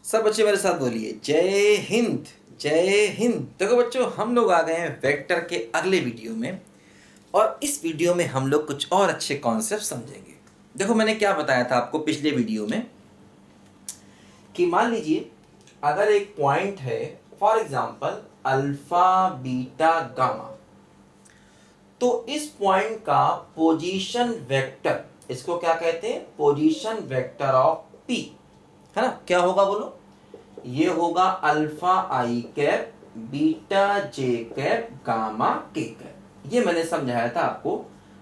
सब बच्चे मेरे साथ बोलिए जय हिंद। जय हिंद। देखो बच्चों, हम लोग आ गए हैं वेक्टर के अगले वीडियो में और इस वीडियो में हम लोग कुछ और अच्छे कॉन्सेप्ट समझेंगे। देखो, मैंने क्या बताया था आपको पिछले वीडियो में कि मान लीजिए अगर एक पॉइंट है, for example alpha beta gamma, तो इस पॉइंट का पोजीशन वेक्टर, इसको क्या कहते हैं? पोजीशन वेक्टर ऑफ पी, है ना? क्या होगा बोलो? ये होगा alpha i cap beta j cap gamma k cap. ये मैंने समझाया था आपको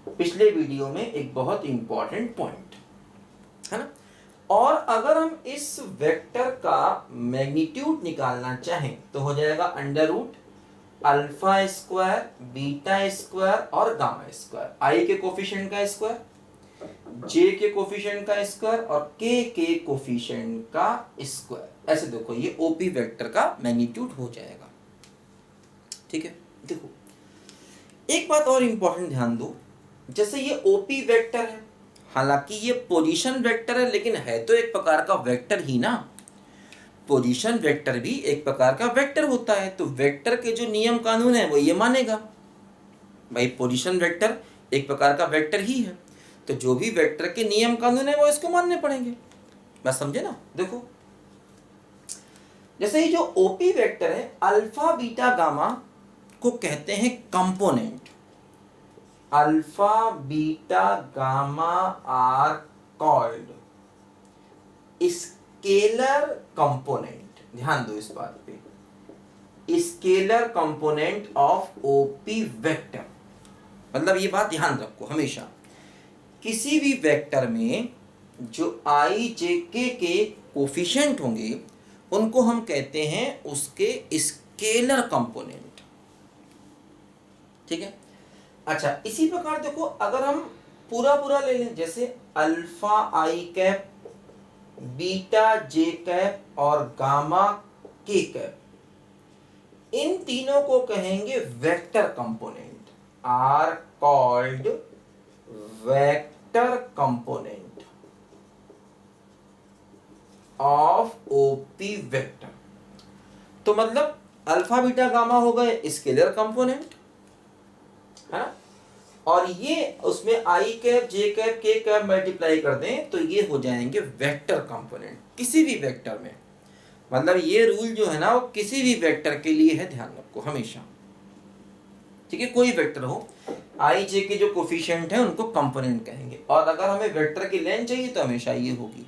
पिछले वीडियो में, एक बहुत इंपॉर्टेंट पॉइंट, है ना? और अगर हम इस वेक्टर का मैग्नीट्यूड निकालना चाहें तो हो जाएगा under root alpha square beta square और गामा स्क्वायर, आई के कोफिशिएंट का स्क्वायर, जे के कोफिशिएंट का स्क्वायर और के कोफिशिएंट का स्क्वायर। ऐसे देखो, ये ओपी वेक्टर का मैग्नीट्यूड हो जाएगा। ठीक है, देखो एक बात और इंपॉर्टेंट ध्यान दो, जैसे ये ओपी वेक्टर है, हालांकि ये पोजीशन वेक्टर है, लेकिन है तो एक प्रकार का वेक्टर ही ना। पोजीशन वेक्टर भी एक प्रकार का वेक्टर होता है, तो वेक्टर के जो नियम कानून है वो ये मानेगा भाई, पोजीशन वेक्टर एक प्रकार का वेक्टर ही है, तो जो भी वेक्टर के नियम कानून है वो इसको मानने पड़ेंगे। बस समझे ना? देखो, जैसे ये जो ओपी वेक्टर है अल्फा बीटा गामा को कहते हैं component. Alpha beta gamma are called scalar component. ध्यान दो इस बात पे, scalar component of OP vector. मतलब ये बात ध्यान रखो हमेशा, किसी भी वेक्टर में जो आई जे के कोफिशिएंट होंगे उनको हम कहते हैं उसके स्केलर कंपोनेंट। ठीक है? अच्छा, इसी प्रकार देखो, अगर हम पूरा पूरा ले लें, जैसे alpha i cap beta j cap और गामा के कैप, इन तीनों को कहेंगे vector component, are called vector component of OP vector. तो मतलब अल्फा बीटा गामा हो गए स्केलर कंपोनेंट, है ना? और ये उसमें आई कैप जे कैप के कैप मल्टीप्लाई कर दें तो ये हो जाएंगे वेक्टर कंपोनेंट किसी भी वेक्टर में। मतलब ये रूल जो है ना वो किसी भी वेक्टर के लिए है, ध्यान रखो हमेशा। ठीक है, कोई वेक्टर हो, आई जे के जो कोफिशिएंट है उनको कंपोनेंट कहेंगे, और अगर हमें वेक्टर की लेंथ चाहिए तो हमेशा ये होगी।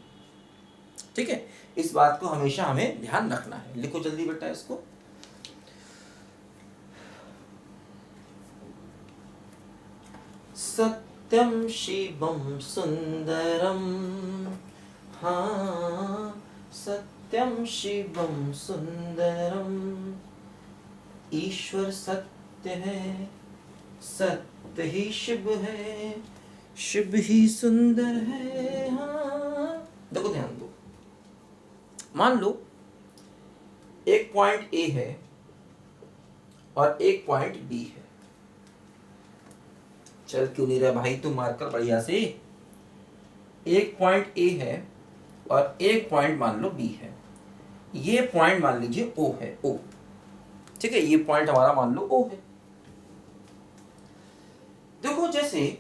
ठीक है, इस बात को हमेशा हमें ध्यान रखना है। लिखो जल्दी बेटा इसको। सत्यम शिवम सुंदरम, हाँ सत्यम शिवम सुंदरम, ईश्वर सत्य है, सत्य ही शिव है, शिव ही सुंदर है। हाँ देखो, ध्यान दो, मान लो एक पॉइंट ए है और एक पॉइंट बी है। चल क्यों नहीं रहा भाई तू मार्कर बढ़िया से। एक पॉइंट ए है और एक पॉइंट मान लो बी है। ये पॉइंट मान लीजिए ओ है, ओ। ठीक है, ये पॉइंट हमारा मान लो ओ है। देखो, जैसे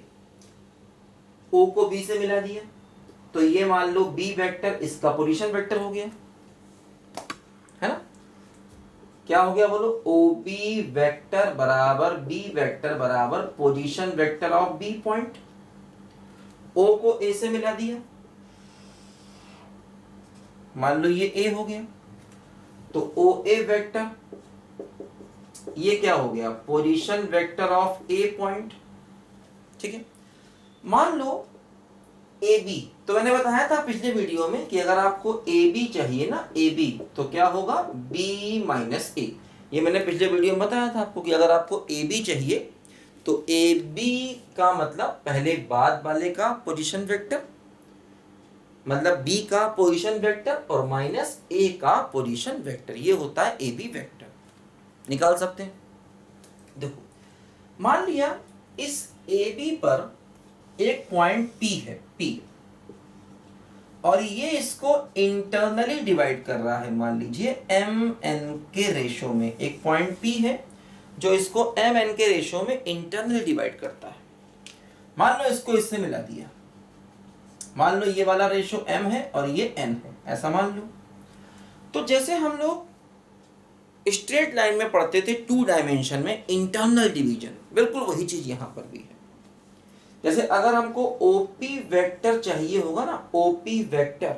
ओ को बी से मिला दिया तो ये मान लो बी वेक्टर इसका पोजीशन वेक्टर हो गया, है ना? क्या हो गया बोलो? ओ बी वेक्टर बराबर बी वेक्टर बराबर position vector of B point. O को ए से मिला दिया, मान लो ये ए हो गया, तो ओ ए वेक्टर ये क्या हो गया? Position vector of A point. ठीक है, मान लो ए बी, तो मैंने बताया था पिछले वीडियो में कि अगर आपको ए बी चाहिए ना, ए बी, तो क्या होगा? बी माइनस ए। ये मैंने पिछले वीडियो में बताया था आपको कि अगर आपको ए बी चाहिए तो ए बी का मतलब पहले बाद वाले का पोजीशन वेक्टर, मतलब बी का पोजीशन वेक्टर और माइनस ए का पोजीशन वेक्टर, ये होता है ए बी वेक्टर। निकाल सकते हैं। देखो, मान लिया इस ए बी पर एक पॉइंट पी है, पी, और ये इसको इंटरनली डिवाइड कर रहा है, मान लीजिए एम एन के रेशो में। एक पॉइंट पी है जो इसको एम एन के रेशो में इंटरनली डिवाइड करता है। मान लो इसको इससे मिला दिया, मान लो ये वाला रेशो m है और ये n है, ऐसा मान लो। तो जैसे हम लोग स्ट्रेट लाइन में पढ़ते थे 2 डायमेंशन में इंटरनल डिवीजन, बिल्कुल वही चीज यहां पर भी है। जैसे अगर हमको ओपी वेक्टर चाहिए होगा ना, ओपी वेक्टर,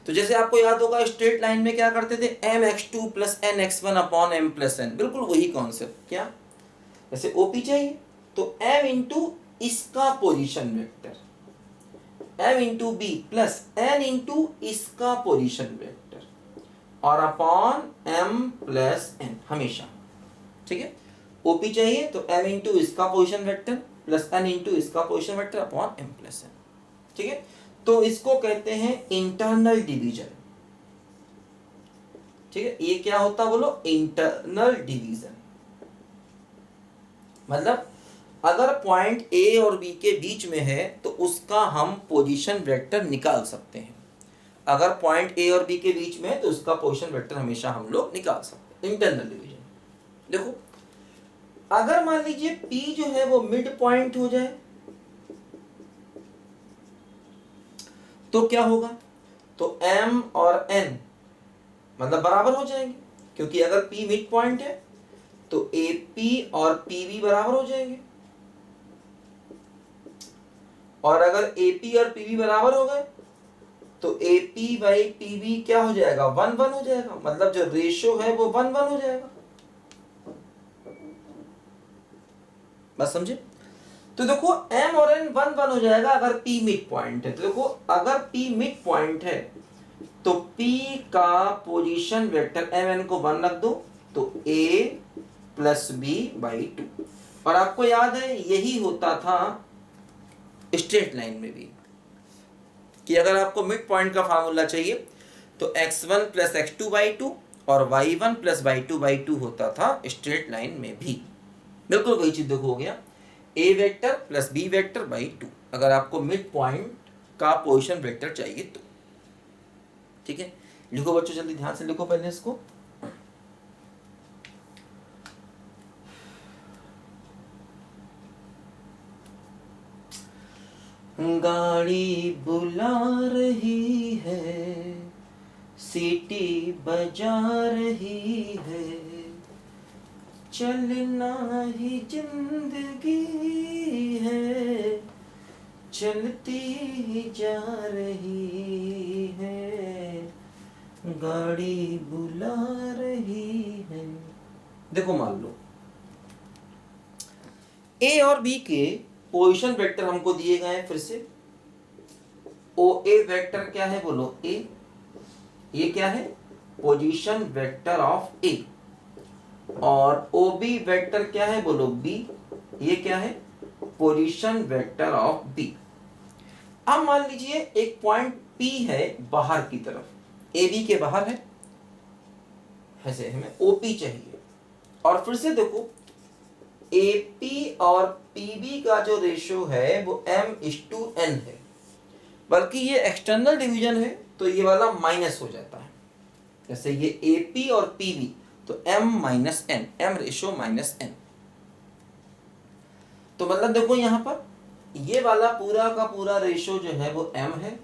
तो जैसे आपको याद होगा स्ट्रेट लाइन में क्या करते थे, mx2 plus nx1 upon m plus n, बिल्कुल वही कॉन्सेप्ट। क्या, जैसे ओपी चाहिए तो m इंटू इसका position vector, m into B plus n into इसका पोजीशन वेक्टर और अपॉन m प्लस n हमेशा। ठीक है, ओपी चाहिए तो m इंटू इसका position vector plus n into इसका position vector upon m plus n। ठीक है, तो इसको कहते हैं इंटरनल डिवीजन। ठीक है, ये क्या होता है बोलो, इंटरनल डिवीजन। मतलब अगर पॉइंट ए और बी के बीच में है तो उसका हम पोजीशन वेक्टर निकाल सकते हैं। अगर पॉइंट ए और बी के बीच में है तो उसका पोजीशन वेक्टर हमेशा हम लोग निकाल सकते हैं, इंटरनल डिवीजन। देखो अगर मान लीजिए पी जो है वो मिड पॉइंट हो जाए तो क्या होगा, तो m और n मतलब बराबर हो जाएंगे, क्योंकि अगर p मिड पॉइंट है तो AP और PB बराबर हो जाएंगे, और अगर AP और PB बराबर हो गए तो AP बाई PB क्या हो जाएगा, 1:1 हो जाएगा। मतलब जो रेशो है वो 1:1 हो जाएगा। बस समझे? तो देखो m और n 1:1 हो जाएगा अगर P मिड पॉइंट है। तो देखो अगर P मिड पॉइंट है तो P का पोजीशन वेक्टर mn को 1 रख दो तो a प्लस बी बाई 2। और आपको याद है यही होता था स्ट्रेट लाइन में भी, कि अगर आपको मिड पॉइंट का फार्मूला चाहिए तो x1 प्लस x2 बाई 2 और y1 प्लस y2 बाई 2 होता था स्ट्रेट लाइन में भी। बिल्कुल वही चीज देखो हो गया, a vector plus b vector by 2 अगर आपको मिड पॉइंट का पोजीशन वेक्टर चाहिए तो। ठीक है, लिखो बच्चों, जल्दी ध्यान से लिखो पहले इसको। गाड़ी बुला रही है, सीटी बजा रही है, चलना ही जिंदगी है, चलती ही जा रही है, गाड़ी बुला रही है। देखो मान लो ए और बी के पोजीशन वेक्टर हमको दिए गए हैं। फिर से ओ ए वेक्टर क्या है बोलो, ए, ये क्या है, पोजीशन वेक्टर ऑफ ए, और ओ बी वेक्टर क्या है बोलो, बी, ये क्या है, पोजीशन वेक्टर ऑफ बी। अब मान लीजिए एक पॉइंट पी है बाहर की तरफ, ए बी के बाहर है, ऐसे हमें ओपी चाहिए। और फिर से देखो एपी और पीबी का जो रेशियो है वो m/n है, बल्कि ये एक्सटर्नल डिवीजन है तो ये वाला माइनस हो जाता है। जैसे ये AP और PB तो m-n, m रेशियो -n। तो मतलब देखो यहां पर ये वाला पूरा का पूरा रेशियो जो है वो m है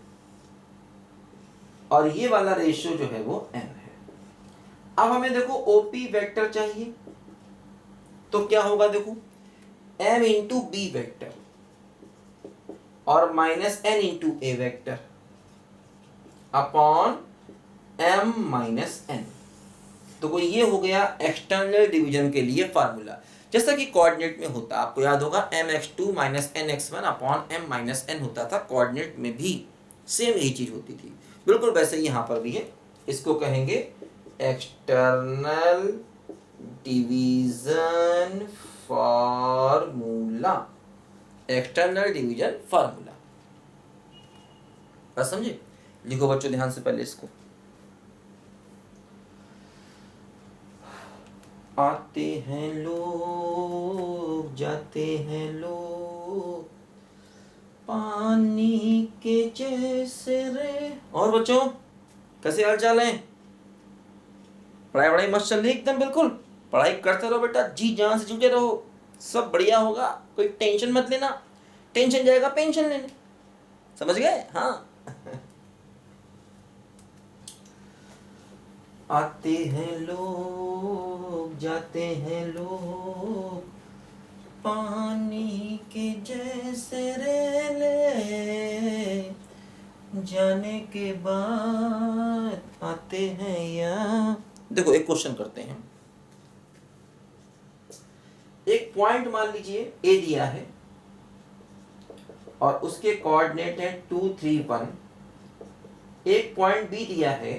और ये वाला रेशियो जो है वो n है। अब हमें देखो OP वेक्टर चाहिए तो क्या होगा, देखो m इंटू बी वेक्टर और -n इंटू ए वेक्टर अपॉन m-n। तो कोई ये हो गया एक्सटर्नल डिवीजन के लिए फार्मूला, जैसा कि कोऑर्डिनेट में होता, आपको याद होगा mx2 -nx1 अपॉन m-n होता था। कोऑर्डिनेट में भी सेम यही चीज होती थी, बिल्कुल वैसे ही यहां पर भी है। इसको कहेंगे external division formula, external division formula. बस समझे? लिखो बच्चों ध्यान से पहले इसको। आते हैं लोग, जाते हैं लोग, पानी के जैसे रे। और बच्चों कैसे हाल चाल है? पढ़ाई वढ़ाई मस्त चल रही है एकदम? बिल्कुल पढ़ाई करते रहो बेटा, जी जान से जुटे रहो, सब बढ़िया होगा, कोई टेंशन मत लेना। टेंशन जाएगा पेंशन लेने, समझ गए? हाँ। आते हैं लोग जाते हैं लोग, पानी के जैसे रेले, जाने के बाद आते हैं यहाँ। देखो एक क्वेश्चन करते हैं। एक पॉइंट मान लीजिए ए दिया है और उसके कोऑर्डिनेट है 2, 3, 1। एक पॉइंट बी दिया है,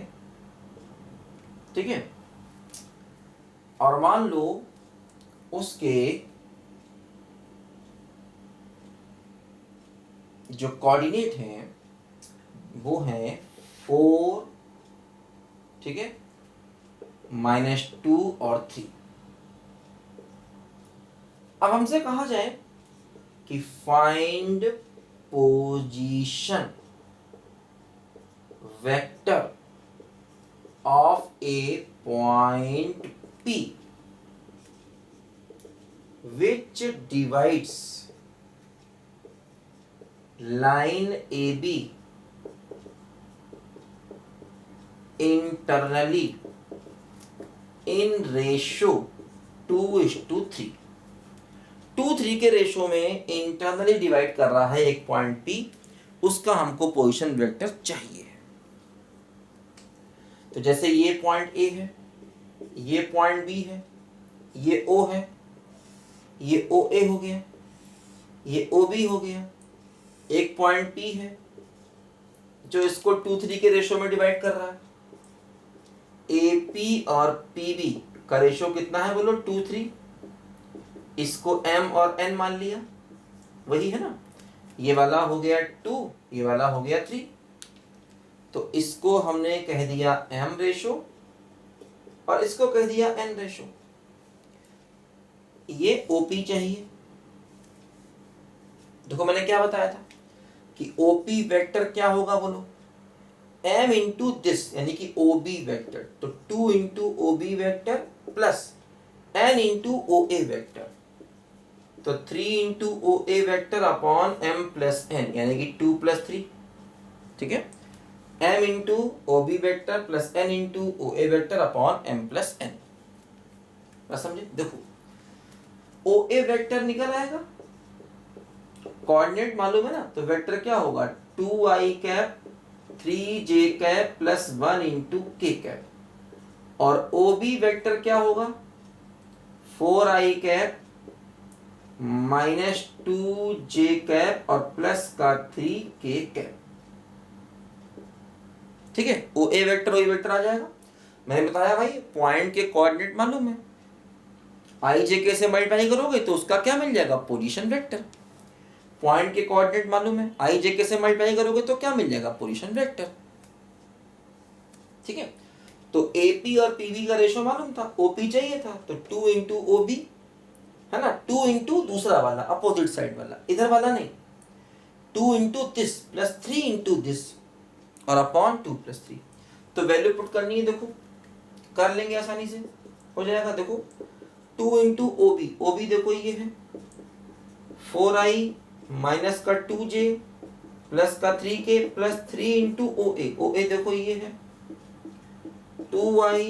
ठीक है, और मान लो उसके जो कोऑर्डिनेट हैं वो है 4, ठीक है, -2 और 3। अब हमसे कहा जाए कि find position vector of A point P which divides line AB internally in ratio 2:3। 2:3 के रेशो में इंटरनली डिवाइड कर रहा है एक पॉइंट P, उसका हमको पोजीशन वेक्टर चाहिए। तो जैसे ये पॉइंट A है, ये पॉइंट B है, ये O है, ये OA हो गया, ये OB हो गया, एक पॉइंट P है जो इसको 2:3 के रेशो में डिवाइड कर रहा है। AP और PB का रेशो कितना है बोलो? 2:3। इसको M और N मान लिया, वही है ना। ये वाला हो गया 2, ये वाला हो गया 3। तो इसको हमने कह दिया M रेशो और इसको कह दिया N रेशो। ये OP चाहिए। देखो मैंने क्या बताया था कि OP वेक्टर क्या होगा बोलो? M इंटू दिस, यानी कि OB वेक्टर। तो 2 into OB vector plus N into OA vector, तो 3 into OA vector upon M plus N, यानी कि 2 + 3, ठीक है। M into OB vector plus N into OA vector upon M plus N। बस समझे? देखो OA वेक्टर निकल आएगा, कोऑर्डिनेट मालूम है ना, तो वेक्टर क्या होगा? 2i cap 3j cap plus 1 into k cap. और OB वेक्टर क्या होगा? 4i कैप -2j कैप और प्लस का 3k कैप, ठीक है। OA वेक्टर OE वेक्टर आ जाएगा। मैंने बताया भाई पॉइंट के कोऑर्डिनेट मालूम है, IJK से मल्टीप्लाई करोगे तो उसका क्या मिल जाएगा? Position vector. पॉइंट के कोऑर्डिनेट मालूम है, IJK से मल्टीप्लाई करोगे तो क्या मिल जाएगा? पोजीशन वेक्टर, ठीक है। तो AP और PB का रेशो मालूम था, OP चाहिए था, तो 2 इंटू OB है ना, 2 इंटू दूसरा वाला अपोजिट साइड वाला, इधर वाला नहीं, 2 into this plus 3 into this और अपॉन 2 + 3। तो वैल्यू पुट करनी है, देखो कर लेंगे आसानी से, हो जाएगा। देखो 2 इंटू OB देखो ये है 4i माइनस का 2j प्लस का 3k प्लस 3 इंटू OA देखो ये है 2i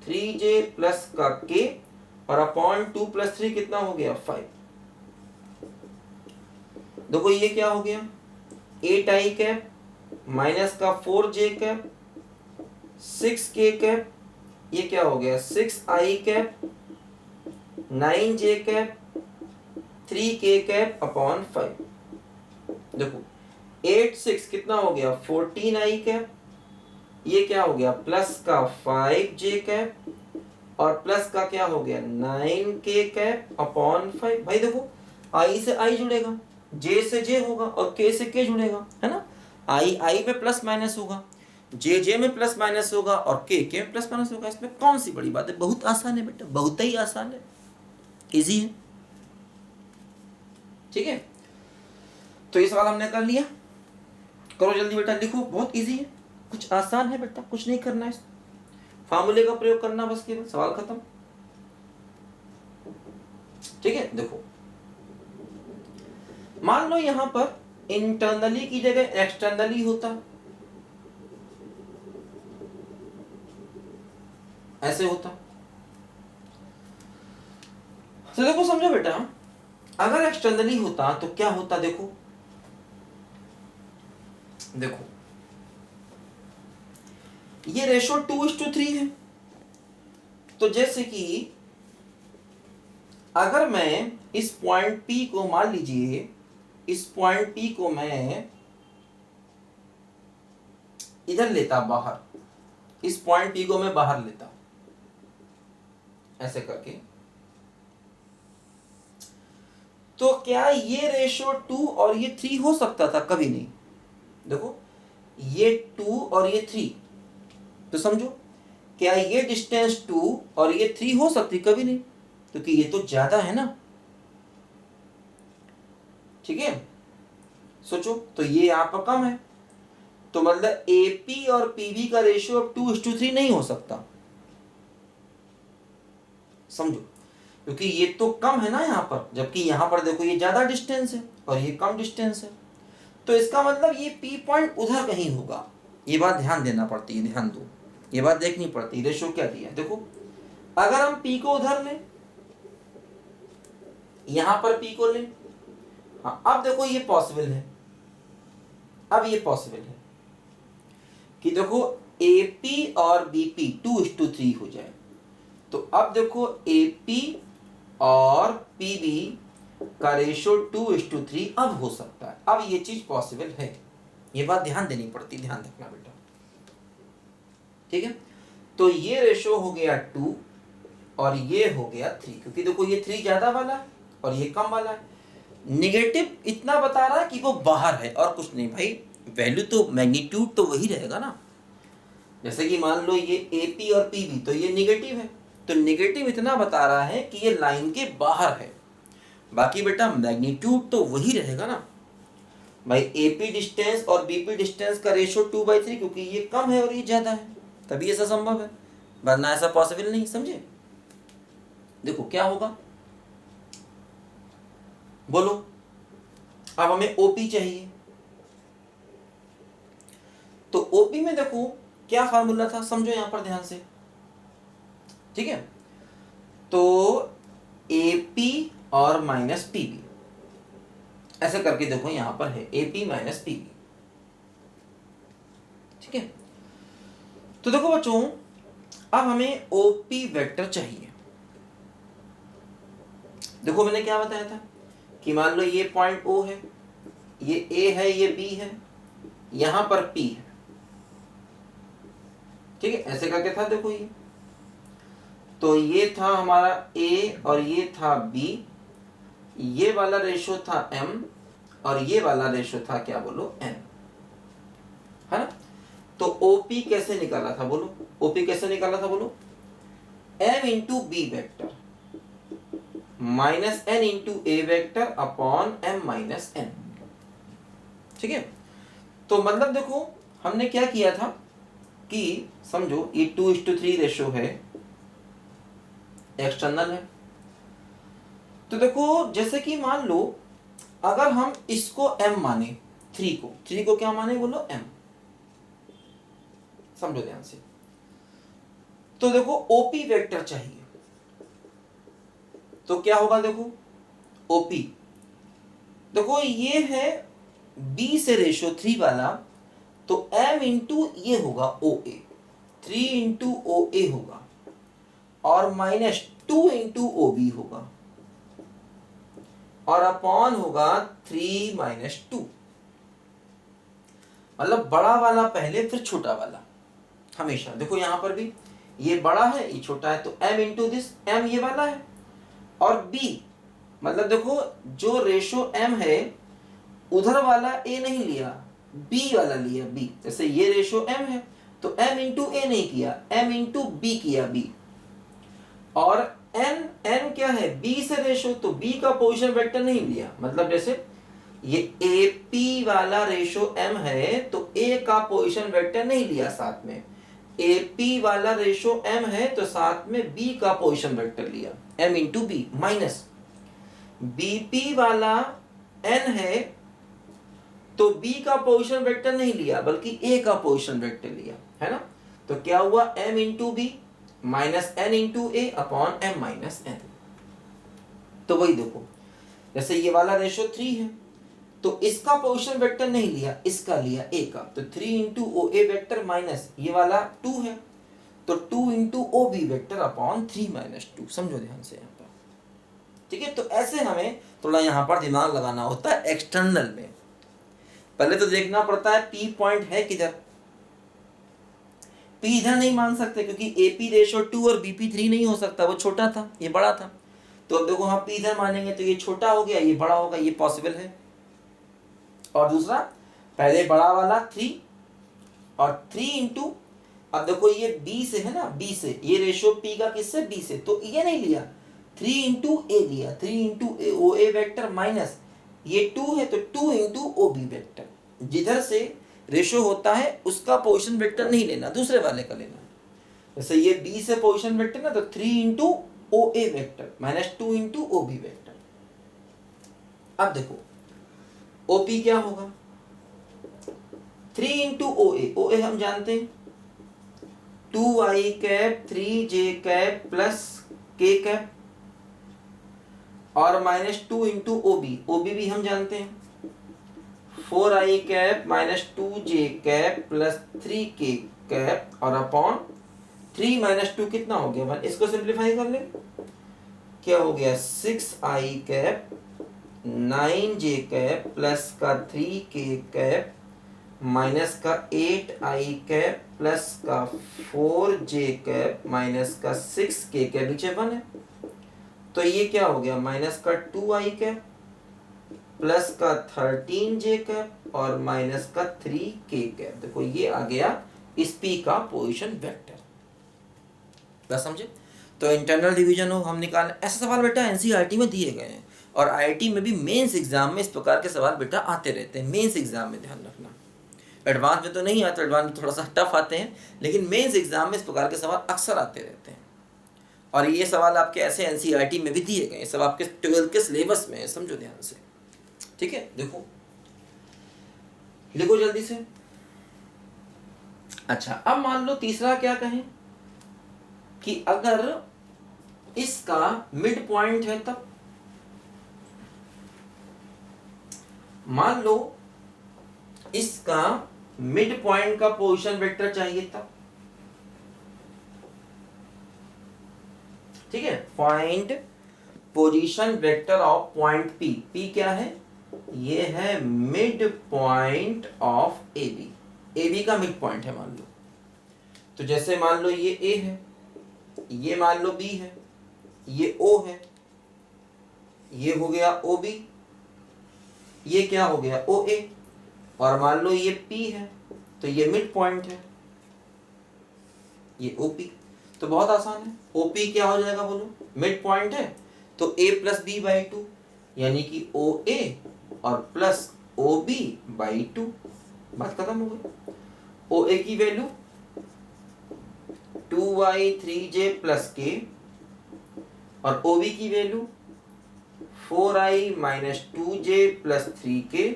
3j प्लस का k और अपॉन 2 + 3 कितना हो गया? 5। देखो ये क्या हो गया? 8i कैप माइनस का 4j कैप 6k कैप, ये क्या हो गया? 6i cap 9j cap 3k cap upon 5। देखो 8 6 कितना हो गया? 14i कैप, ये क्या हो गया? प्लस का 5j कैप और प्लस का क्या हो गया? 9k cap upon 5। भाई देखो i से i जुड़ेगा, j से j होगा और k से k जुड़ेगा, है ना। i में प्लस माइनस होगा, j में प्लस माइनस होगा और k में प्लस माइनस होगा। इसमें कौन सी बड़ी बात है? बहुत आसान है बेटा, बहुत ही आसान है, इजी है, ठीक है। तो ये सवाल हमने कर लिया। करो जल्दी बेटा, लिखो, बहुत इजी है, कुछ आसान है बेटा, कुछ नहीं करना है, फार्मूले का प्रयोग करना बस, केवल सवाल खत्म। ठीक है, देखो मान लो यहां पर इंटरनली की जगह एक्सटर्नली होता, ऐसे होता। तो देखो समझो बेटा, अगर एक्सटर्नली होता तो क्या होता, देखो देखो ये रेशो 2:3 है। तो जैसे कि अगर मैं इस पॉइंट P को, मान लीजिए इस पॉइंट P को मैं इधर लेता, बाहर, इस पॉइंट P को मैं बाहर लेता ऐसे करके, तो क्या ये रेशो 2 और ये 3 हो सकता था? कभी नहीं। देखो ये 2 और ये 3, तो समझो क्या ये डिस्टेंस 2 और ये 3 हो सकती? कभी नहीं, क्योंकि ये तो ज्यादा है ना। ठीक है, सोचो, तो ये यहां पर कम है, तो मतलब AP और PB का रेशियो अब 2:3 नहीं हो सकता, समझो, क्योंकि ये तो कम है ना यहाँ पर, जबकि यहाँ पर देखो ये ज्यादा डिस्टेंस है और ये कम डिस्टेंस है। तो इसका मतलब ये P पॉइंट उधर कहीं होगा। ये बात ध्यान देना पड़ती है, ध्यान दो, ये बात देखनी पड़ती है। रेशो क्या दिया है देखो, अगर हम P को उधर लें, यहां पर P को लें, हाँ अब देखो ये पॉसिबल है, अब ये पॉसिबल है कि देखो AP और BP 2:3 हो जाए। तो अब देखो AP और PB का रेशो 2:3 अब हो सकता है, अब ये चीज पॉसिबल है। ये बात ध्यान देनी पड़ती, ध्यान रखना बेटा। ठीक है, तो ये रेशो हो गया 2 और ये हो गया 3, क्योंकि देखो ये 3 ज्यादा वाला है और ये कम वाला है। निगेटिव इतना बता रहा है कि वो बाहर है और कुछ नहीं भाई, वैल्यू तो, मैग्नीट्यूड तो वही रहेगा ना। जैसे कि मान लो ये AP और PB, तो ये निगेटिव है, तो निगेटिव इतना बता रहा है कि ये लाइन के बाहर है, बाकी बेटा मैग्नीट्यूड तो वही रहेगा ना भाई। AP डिस्टेंस और BP डिस्टेंस का रेशो 2/3, क्योंकि ये कम है और ये ज्यादा है, तभी ऐसा संभव है, वरना ऐसा पॉसिबल नहीं। समझे? देखो क्या होगा, बोलो। अब हमें OP चाहिए, तो OP में देखो क्या फार्मूला था, समझो यहां पर ध्यान से। ठीक है, तो AP और माइनस PB, ऐसे करके देखो यहां पर है AP माइनस PB। ठीक है, तो देखो बच्चों, अब हमें OP वेक्टर चाहिए। देखो मैंने क्या बताया था कि मान लो ये पॉइंट O है, ये A है, ये B है, यहां पर P है। ठीक है, ऐसे करके था देखो ये, तो ये था हमारा A और ये था B, ये वाला रेशो था M और ये वाला रेशो था क्या, बोलो, N, है ना। तो OP कैसे निकाला था, बोलो, OP कैसे निकाला था, बोलो, M into B vector minus N into A vector upon M minus N। ठीक है, तो मतलब देखो हमने क्या किया था कि समझो ये 2:3 रेशो है, एक्सटर्नल है। तो देखो जैसे कि मान लो अगर हम इसको M माने, 3 को क्या माने, बोलो M, समझो ध्यान से। तो देखो OP वेक्टर चाहिए, तो क्या होगा, देखो OP, देखो ये है B से रेशो 3 वाला, तो M इंटू ये होगा OA, 3 इंटू OA होगा और माइनस 2 इंटू OB होगा और अपॉन होगा 3 माइनस 2, मतलब बड़ा वाला पहले फिर छोटा वाला हमेशा। देखो यहां पर भी ये बड़ा है, ये छोटा है, तो M इंटू दिस, M ये वाला है और B, मतलब देखो जो रेशो M है उधर वाला A नहीं लिया, B वाला लिया B। जैसे ये रेशो M है तो M इंटू A नहीं किया, M इंटू B किया B, और N क्या है, B से रेशो, तो B का पोजीशन वेक्टर नहीं लिया। मतलब जैसे ये ए पी वाला रेशो एम है तो ए का पोजीशन वेक्टर नहीं लिया साथ में, ए पी वाला रेशो एम है तो साथ में बी का पोजीशन वेक्टर लिया, M into B, minus B P वाला एन है तो बी का पोजीशन वेक्टर नहीं लिया बल्कि ए का पोजीशन वेक्टर लिया, है ना। तो क्या हुआ, M into B minus N into A upon M minus N. तो वही देखो, जैसे ये वाला रेशो 3 है तो इसका पोजीशन वेक्टर नहीं लिया, इसका लिया ए का, तो 3 into O A vector minus ये वाला 2 है तो 2 into O B vector upon 3 minus 2। समझो ध्यान से यहाँ पर, ठीक है। तो ऐसे हमें थोड़ा यहाँ पर दिमाग लगाना होता है एक्सटर्नल में। पहले तो देखना पड़ता है पी पॉइंट है किधर, पी इधर नहीं मान सकते क्योंकि एपी रेशो 2 और बीपी 3 नहीं हो सकता, वो छोटा था ये बड़ा था। तो अब देखो हम पी इधर मानेंगे तो ये छोटा हो गया ये बड़ा होगा, ये पॉसिबल है। और दूसरा, पहले बड़ा वाला 3 और 3 इंटू, अब देखो ये बी से है ना, बी से ये रेशो पी का किससे, बी से, तो ये नहीं लिया, 3 इंटू ए लिया, 3 into O A vector minus ये 2 है तो 2 इंटू ओ बी वेक्टर। जिधर से रेशो होता है उसका पोजीशन वेक्टर नहीं लेना, दूसरे वाले का लेना। जैसे ये बी से पोजीशन वेक्टर ना, तो 3 into O A vector minus 2 into O B vector. अब देखो ओपी क्या होगा, 3 इंटू ओ ए हम जानते हैं 2i cap 3j cap plus k cap और माइनस 2 इंटू ओ बी भी हम जानते हैं 4i cap minus 2j cap plus 3k cap और अपॉन 3 माइनस 2 कितना हो गया 1। इसको सिंप्लीफाई कर ले, क्या हो गया 6i cap 9j cap plus का 3k कैप माइनस का 8i कैप प्लस का 4j कैप माइनस का 6k कैप, नीचे 1 है तो ये क्या हो गया माइनस का 2i कैप प्लस का 13j कैप और माइनस का 3k कैप। देखो ये आ गया इस p का पोजीशन वेक्टर, बस समझे। तो इंटरनल डिवीजन हो हम निकालें, ऐसा सवाल बेटा एनसीईआरटी में दिए गए हैं और आईआईटी में भी मेंस एग्जाम में इस प्रकार के सवाल बेटा आते रहते हैं। मेंस एग्जाम में ध्यान रखना, एडवांस में तो नहीं आते, एडवांस में थोड़ा सा टफ आते हैं, लेकिन मेंस एग्जाम में इस प्रकार के सवाल अक्सर आते रहते हैं। और ये सवाल आपके ऐसे एनसीईआरटी में भी दिए गए हैं, सब आपके 12th के सिलेबस में है, समझो ध्यान से, ठीक है। देखो लिखो जल्दी से। अच्छा अब मान लो तीसरा क्या कहें कि अगर इसका मिड पॉइंट है तब, मान लो इसका मिड पॉइंट का पोजीशन वेक्टर चाहिए तब, ठीक है। Find position vector of point P, P क्या है, ये है mid point of A B, A B का मिड पॉइंट है मान लो। तो जैसे मान लो ये ए है, ये मान लो बी है, ये ओ है, ये हो गया ओ बी, ये क्या हो गया ओ ए, और मान लो ये पी है तो ये मिड पॉइंट है, ये ओ पी। तो बहुत आसान है, ओ पी क्या हो जाएगा बोलो, मिड पॉइंट है तो a प्लस बी बाई 2 यानी कि ओ ए और प्लस ओ बी बाई 2, बात खत्म हो गई। ओ ए की वैल्यू 2y 3j प्लस के और ओ बी की value 4i minus 2j plus 3k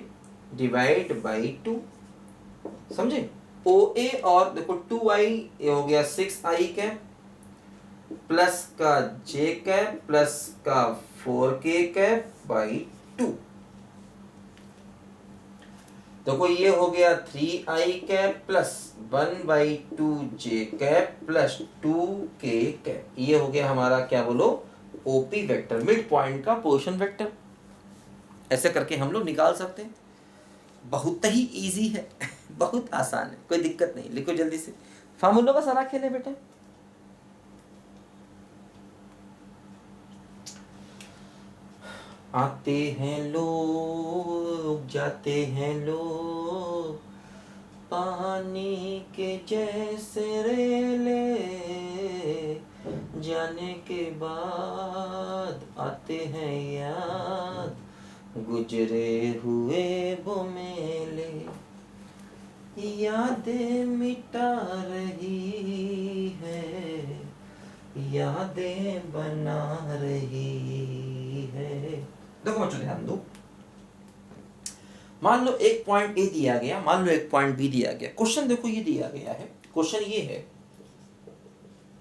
divide by 2, समझे। ओ ए और देखो 2i ये हो गया 6i कैप प्लस का j कैप प्लस का 4k कैप बाई 2, देखो ये हो गया 3i cap plus 1/2j cap plus 2k cap, ये हो गया हमारा क्या बोलो ओपी वेक्टर, मिड पॉइंट का पोजीशन वेक्टर। ऐसे करके हम लोग निकाल सकते हैं, बहुत ही इजी है बहुत आसान है, कोई दिक्कत नहीं। लिखो जल्दी से, फार्मूलों का सारा खेल है बेटा। आते हैं लोग जाते हैं लोग पानी के जैसे रेले, जाने के बाद आते हैं याद गुजरे हुए वो मेले यादें मिटा रही है, यादें बना रही है। देखो बच्चों ध्यान दो, मान लो एक पॉइंट ए दिया गया, मान लो एक पॉइंट बी दिया गया। क्वेश्चन देखो ये दिया गया है, क्वेश्चन ये है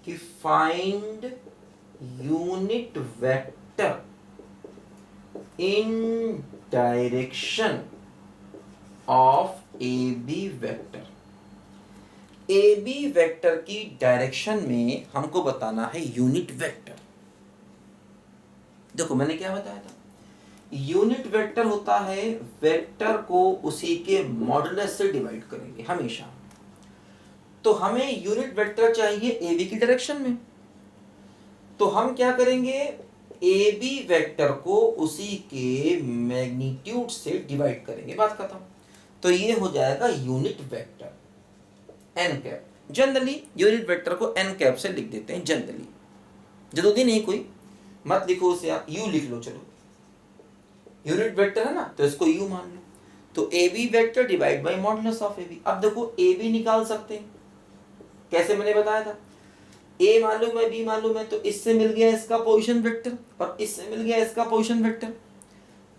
कि find unit vector in direction of A B vector. A B vector की डायरेक्शन में हमको बताना है यूनिट वेक्टर। देखो मैंने क्या बताया था, यूनिट वेक्टर होता है वेक्टर को उसी के मॉडुलस से डिवाइड करेंगे हमेशा। तो हमें यूनिट वेक्टर चाहिए ए बी की डायरेक्शन में, तो हम क्या करेंगे, ए बी वेक्टर को उसी के मैग्नीट्यूड से डिवाइड करेंगे, बात खत्म। तो ये हो जाएगा unit vector N cap. Generally unit vector को एन कैप से लिख देते हैं, जनरली जरूरी नहीं कोई मत लिखो उसे, आप यू लिख लो। चलो यूनिट वेक्टर है ना, तो इसको यू मान लो। तो A B vector divide by modulus of A B. अब देखो ए बी निकाल सकते हैं, कैसे मैंने बताया था, ए मालूम है बी मालूम है, तो इससे मिल गया इसका पोजीशन वेक्टर और इससे मिल गया इसका पोजीशन वेक्टर।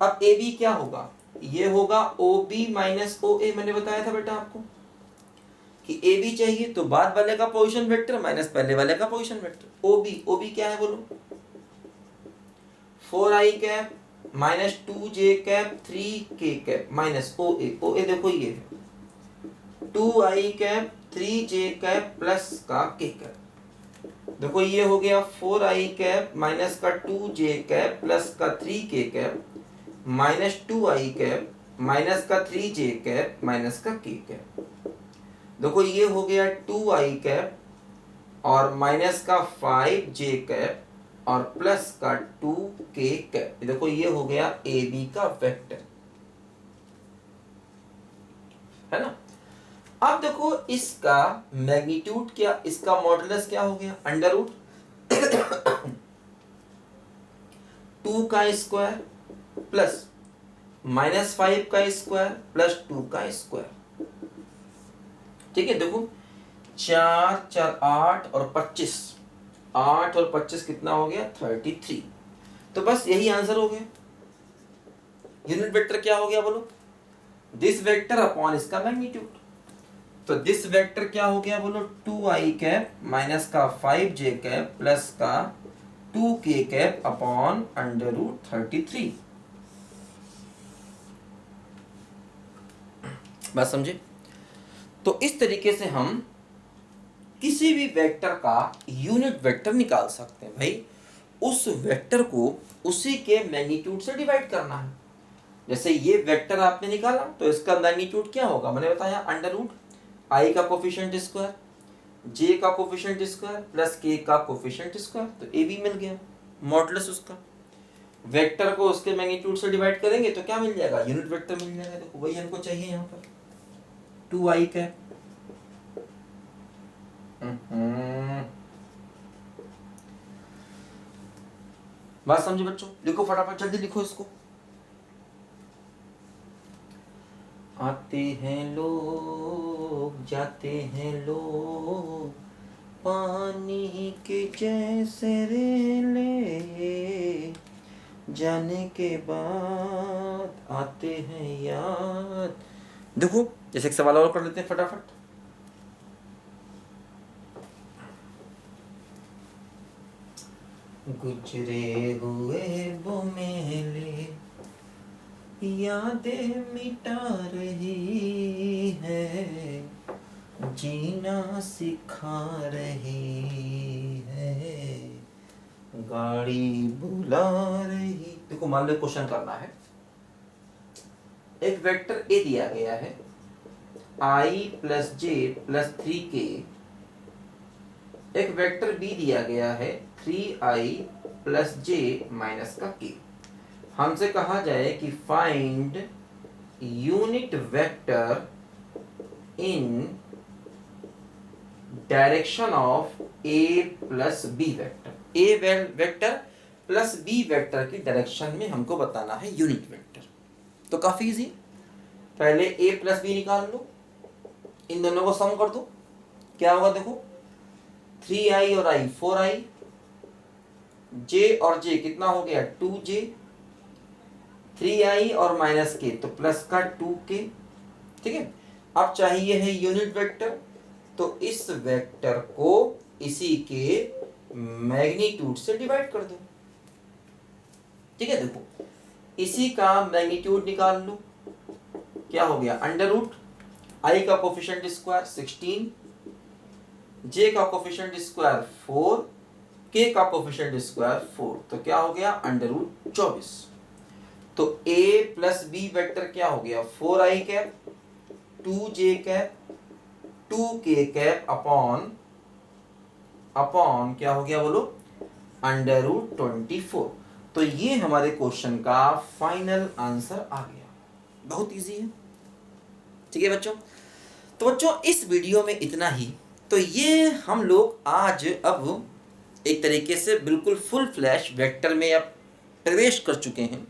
अब ए बी क्या होगा, ये होगा ओ बी माइनस ओ ए। मैंने बताया था बेटा आपको कि ए बी चाहिए तो बाद वाले का पोजीशन वेक्टर माइनस पहले वाले का पोजीशन वेक्टर। ओ बी क्या है बोलो, 4i cap minus 2j cap 3k cap minus O A देखो ये है 2i cap 3j cap plus का k कैप। देखो ये हो गया 4i कैप माइनस का 2j कैप प्लस का 3k cap minus 2i cap minus का 3j कैप माइनस का k कैप। देखो ये हो गया 2i कैप और माइनस का 5j कैप और प्लस का 2k कैप। देखो ये हो गया ए बी का वेक्टर, है ना। अब देखो इसका मैग्नीट्यूड क्या, इसका मॉडुलस क्या हो गया, अंडर रूट 2 का स्क्वायर प्लस माइनस 5 का स्क्वायर प्लस 2 का स्क्वायर। ठीक है, देखो 4 4 8 और 25, 8 और 25 कितना हो गया 33। तो बस यही आंसर हो गया। यूनिट वेक्टर क्या हो गया बोलो, दिस वेक्टर अपॉन इसका मैग्नीट्यूड। तो दिस वेक्टर क्या हो गया बोलो, 2i कैप माइनस का 5j कैप प्लस का 2k cap upon under root 33। बात समझे। तो इस तरीके से हम किसी भी वेक्टर का यूनिट वेक्टर निकाल सकते हैं। भाई उस वेक्टर को उसी के मैग्नीट्यूड से डिवाइड करना है। जैसे ये वेक्टर आपने निकाला तो इसका मैग्नीट्यूड क्या होगा, मैंने बताया अंडर रूट i का कोफिशिएंट स्क्वायर, j का कोफिशिएंट स्क्वायर प्लस k का कोफिशिएंट स्क्वायर। तो ए बी मिल गया मॉडुलस उसका। वेक्टर को उसके मैग्नीट्यूड से डिवाइड करेंगे तो क्या मिल जाएगा, यूनिट वेक्टर मिल जाएगा। देखो वही हमको चाहिए यहाँ पर 2i कैप। बात समझे बच्चों, लिखो फटाफट जल्दी लिखो इसको। आते हैं लोग जाते हैं लोग पानी के जैसे रेले, जाने के बाद आते हैं याद। देखो जैसे एक सवाल और कर लेते हैं फटाफट। गुजरे हुए वो मेले यादें मिटा रही है, जीना सिखा रही है, गाड़ी बुला रही। देखो मान लो क्वेश्चन करना है, एक वेक्टर ए दिया गया है i plus J plus 3k, एक वेक्टर बी दिया गया है 3i प्लस जे माइनस का k। हमसे कहा जाए कि find unit vector in direction of A plus B vector. A vector plus B vector की डायरेक्शन में हमको बताना है यूनिट वेक्टर। तो काफ़ी इजी, पहले ए प्लस बी निकाल लो, इन दोनों को सम कर दो, क्या होगा देखो 3i और i 4i, j और j कितना हो गया 2j, 3i और माइनस के तो प्लस का 2k, ठीक है। अब चाहिए है यूनिट वेक्टर, तो इस वेक्टर को इसी के मैग्नीट्यूड से डिवाइड कर दो, ठीक है। देखो इसी का मैग्नीट्यूड निकाल लो, क्या हो गया अंडर रूट i का कोफिशिएंट स्क्वायर 16, j का कोफिशिएंट स्क्वायर 4, k का कोफिशिएंट स्क्वायर 4, तो क्या हो गया अंडर रूट 24। तो a प्लस बी वेक्टर क्या हो गया 4i cap 2j cap 2k cap upon क्या हो गया बोलो अंडर रूट 24। तो ये हमारे क्वेश्चन का फाइनल आंसर आ गया। बहुत इजी है, ठीक है बच्चों। तो बच्चों इस वीडियो में इतना ही। तो ये हम लोग आज अब एक तरीके से बिल्कुल फुल फ्लैश वेक्टर में अब प्रवेश कर चुके हैं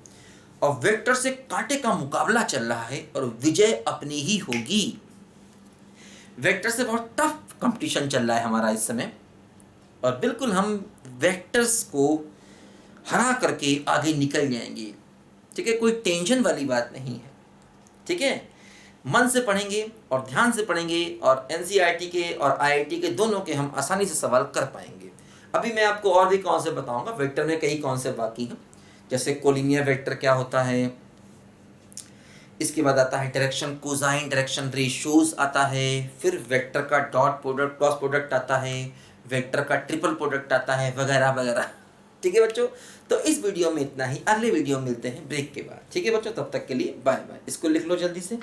और वेक्टर से कांटे का मुकाबला चल रहा है और विजय अपनी ही होगी। वेक्टर से बहुत टफ कंपटीशन चल रहा है हमारा इस समय और बिल्कुल हम वेक्टर्स को हरा करके आगे निकल जाएंगे, ठीक है। कोई टेंशन वाली बात नहीं है, ठीक है। मन से पढ़ेंगे और ध्यान से पढ़ेंगे और एनसीईआरटी के और आईआईटी के दोनों के हम आसानी से सवाल कर पाएंगे। अभी मैं आपको और भी कॉन्सेप्ट बताऊंगा, वेक्टर में कई कॉन्सेप्ट बाकी हैं, जैसे कोलिनियर वेक्टर क्या होता है, इसके बाद आता है डायरेक्शन कोसाइन डायरेक्शन रेशियोज आता है, फिर वेक्टर का डॉट प्रोडक्ट क्रॉस प्रोडक्ट आता है, वेक्टर का ट्रिपल प्रोडक्ट आता है, वगैरह वगैरह, ठीक है बच्चों। तो इस वीडियो में इतना ही, अगले वीडियो में मिलते हैं ब्रेक के बाद, ठीक है बच्चों। तब तक के लिए बाय बाय। इसको लिख लो जल्दी से।